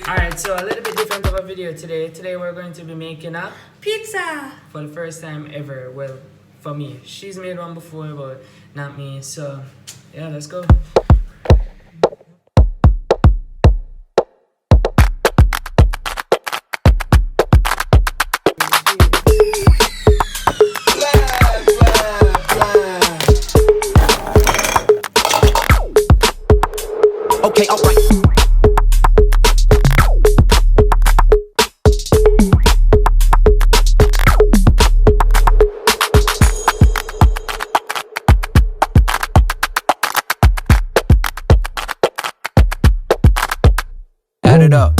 Alright, so a little bit different of a video today. Today we're going to be making a Pizza! for the first time ever. Well, for me. She's made one before, but not me. So, yeah, let's go. Okay, alright. Add it up.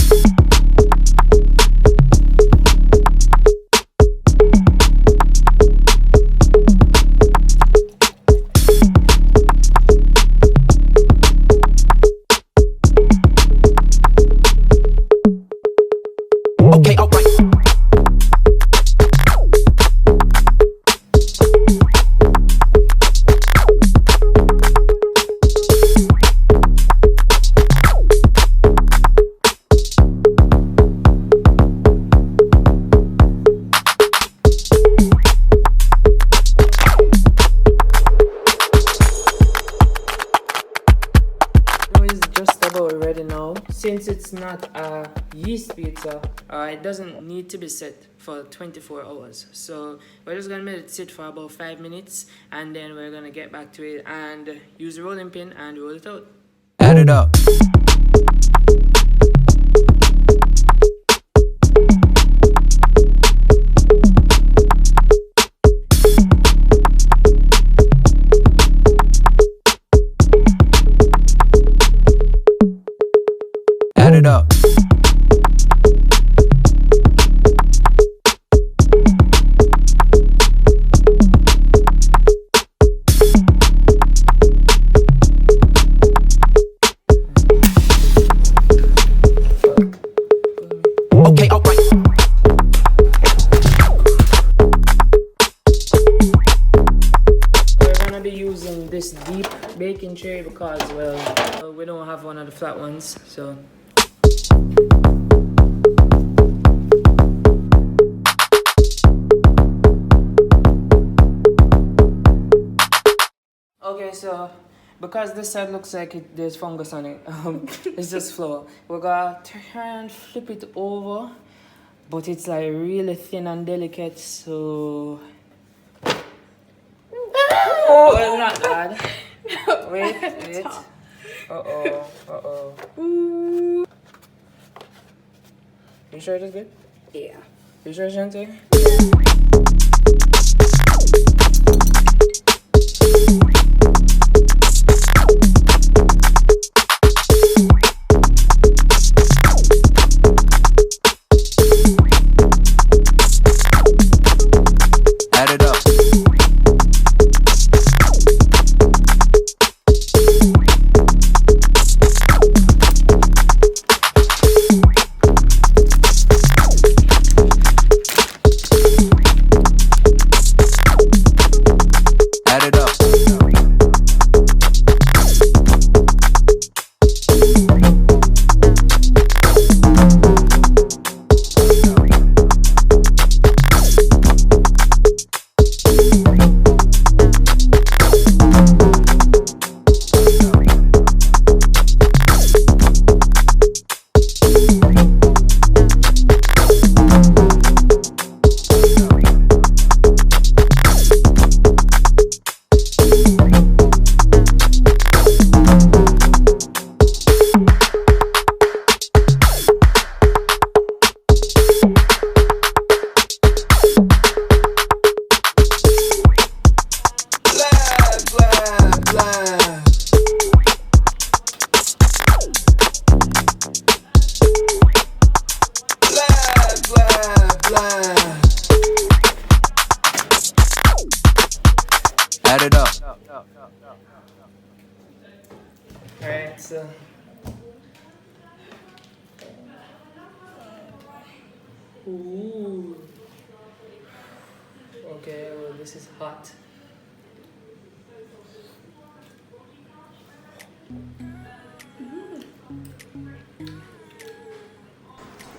Okay, alright. Is just about ready now. Since it's not a yeast pizza, it doesn't need to be set for 24 hours. So we're just gonna let it sit for about 5 minutes, and then we're gonna get back to it and use the rolling pin and roll it out. Add it up. Add it up. Okay, alright. We're gonna be using this deep baking tray because, well, we don't have one of the flat ones, so. Okay, so because this side looks like there's fungus on it, it's just flour. We're gonna try and flip it over, but it's like really thin and delicate, so. Oh, it's not bad. Wait. Uh-oh. You sure it is good? Yeah. You sure, Shanti? Add it up. Add it up. Add it up. Alright, so. Ooh. Okay, well, this is hot.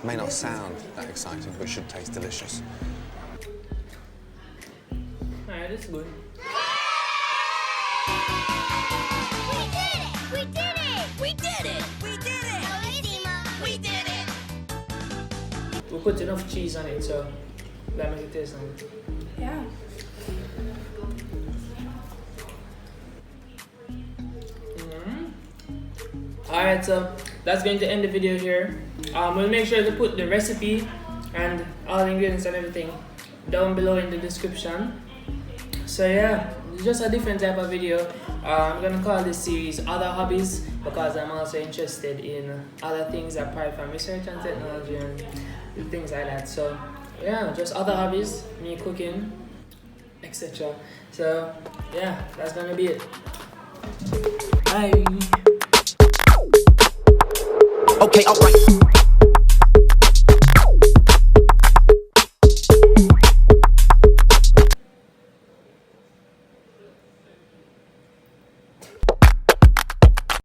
May not sound that exciting, but should taste delicious. Alright, it's good. We did it! We did it! We did it! We did it! We put enough cheese on it, so that makes it taste nice. Yeah. Alright, so that's going to end the video here. We'll make sure to put the recipe and all the ingredients and everything down below in the description. So yeah, it's just a different type of video. I'm gonna call this series Other Hobbies because I'm also interested in other things apart from research and technology and things like that. So yeah, just other hobbies, me cooking, etc. So yeah, that's gonna be it. Bye. Okay, alright.